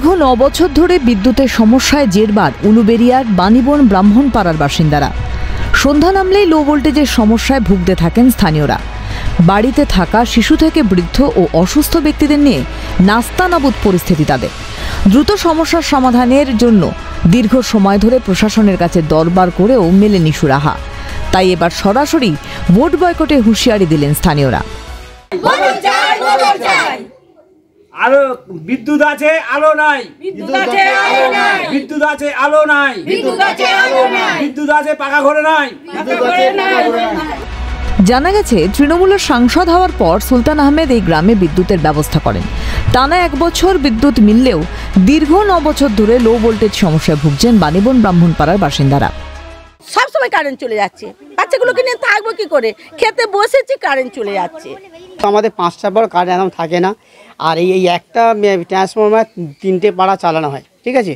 দীর্ঘ 9 বছর ধরে বিদ্যুতের সমস্যায় জেরবার উলুবেড়িয়ার বাণীবন ব্রাহ্মণপাড়ার বাসিন্দারা। সন্ধ্যা নামলেই লো ভোল্টেজের সমস্যায় ভুগতে থাকেন স্থানীয়রা। বাড়িতে থাকা শিশু থেকে বৃদ্ধ ও অসুস্থ ব্যক্তিদের নিয়ে নাস্তানাবুদ পরিস্থিতি তাদের। দ্রুত সমস্যার সমাধানের জন্য দীর্ঘ সময় ধরে প্রশাসনের কাছে দরবার করেও মেলেনি সুরাহা। তাই এবার সরাসরি ভোট বয়কটে হুঁশিয়ারি দিলেন স্থানীয়রা। আলো বিদ্যুৎ আছে, আলো নাই। বিদ্যুৎ আছে, আলো নাই। বিদ্যুৎ আছে, আলো নাই। বিদ্যুৎ আছে, আলো নাই। বিদ্যুৎ আছে, পাকা ঘরে নাই। জানা গেছে, তৃণমূলের সাংসদ হওয়ার পর সুলতান আহমেদ এই গ্রামে বিদ্যুতের ব্যবস্থা করেন। টানা 1 বছর বিদ্যুৎ মিললেও দীর্ঘ 9 বছর ধরে লো ভোল্টেজ সমস্যায় ভুগছেন বাণীবন ব্রাহ্মণপাড়ার বাসিন্দারা। সবসময় কারেন্ট চলে যাচ্ছে, বাচ্চাগুলোকে নিয়ে থাকবো কি করে? খেতে বসেছি, কারেন্ট চলে যাচ্ছে। আমাদের 5টা পর কারেন্ট একদম থাকে না। আর এই একটা ট্রান্সফরমার 3টে পাড়া চালানো হয়, ঠিক আছে।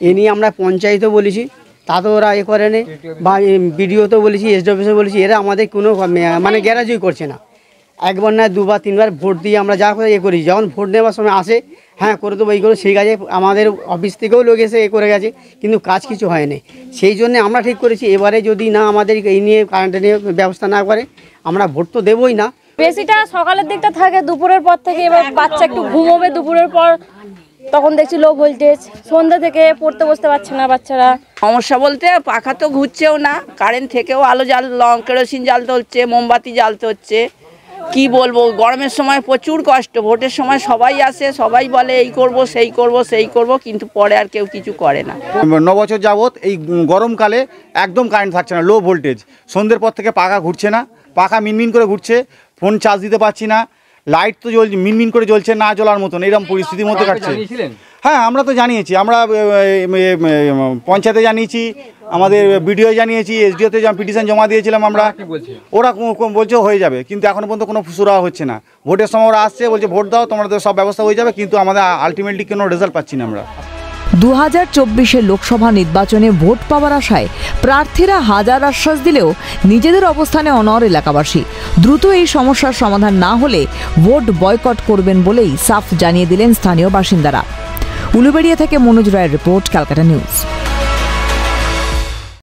এ নিয়ে আমরা পঞ্চায়েতও বলেছি, তাতেও ওরা এ করে নেই, বা বিডিওতেও বলেছি, এসডিওতে বলেছি, এরা আমাদের কোনো মানে গ্যারাজই করছে না। একবার না 2 বা 3বার ভোট দিয়ে আমরা যা করে এ করি, যখন ভোট নেওয়ার সময় আসে, হ্যাঁ করে দেবো এই করে, সেই কাজে আমাদের অফিস থেকেও লোক এসে এ করে গেছে, কিন্তু কাজ কিছু হয়নি। সেই জন্য আমরা ঠিক করেছি, এবারে যদি না আমাদের এই নিয়ে কারেন্টের নিয়ে ব্যবস্থা না করে, আমরা ভোট তো দেবই না। বেশিটা সকালের দিকটা থাকে, দুপুরের পর থেকে এবার বাচ্চা একটু ঘুমোবে দুপুরের পর, তখন দেখছি লো ভোল্টেজ। সন্ধ্যা থেকে পড়তে বসতে পারছে না বাচ্চারা। সমস্যা বলতে পাখা তো ঘুরছেও না, কারেন্ট থেকেও আলো কেরোসিন জ্বালতে হচ্ছে, মোমবাতি জ্বালতে হচ্ছে। কি বলবো, গরমের সময় প্রচুর কষ্ট। ভোটের সময় সবাই আসে, সবাই বলে এই করব সেই করব সেই করব, কিন্তু পরে আর কেউ কিছু করে না। 9 বছর যাবত এই গরমকালে একদম কারেন্ট থাকছে না, লো ভোল্টেজ। সন্ধ্যের পর থেকে পাখা ঘুরছে না, পাখা মিনমিন করে ঘুরছে, ফোন চার্জ দিতে পারছি না, লাইট তো জ্বলছে, মিনমিন করে জ্বলছে, না জ্বলার মতন এরকম পরিস্থিতির মধ্যে কাটছে। হ্যাঁ, আমরা তো জানিয়েছি, আমরা পঞ্চায়েতে জানিয়েছি, আমাদের বিডিও জানিয়েছি, এসডিওতে পিটিশন জমা দিয়েছিলাম আমরা। ওরা বলছে হয়ে যাবে, কিন্তু এখনো পর্যন্ত কোনো সুরাহা হচ্ছে না। ভোটের সময় ওরা আসছে, বলছে ভোট দাও, তোমাদের সব ব্যবস্থা হয়ে যাবে, কিন্তু আমাদের আলটিমেটলি কোনো রেজাল্ট পাচ্ছি না আমরা। 2024-এর লোকসভা নির্বাচনে ভোট পাওয়ার আশায় প্রার্থীরা হাজার আশ্বাস দিলেও নিজেদের অবস্থানে অনড় এলাকাবাসী। দ্রুত এই সমস্যার সমাধান না হলে ভোট বয়কট করবেন বলেই সাফ জানিয়ে দিলেন স্থানীয় বাসিন্দারা। উলুবেড়িয়া থেকে মনোজ রায়ের রিপোর্ট, ক্যালকাটা নিউজ।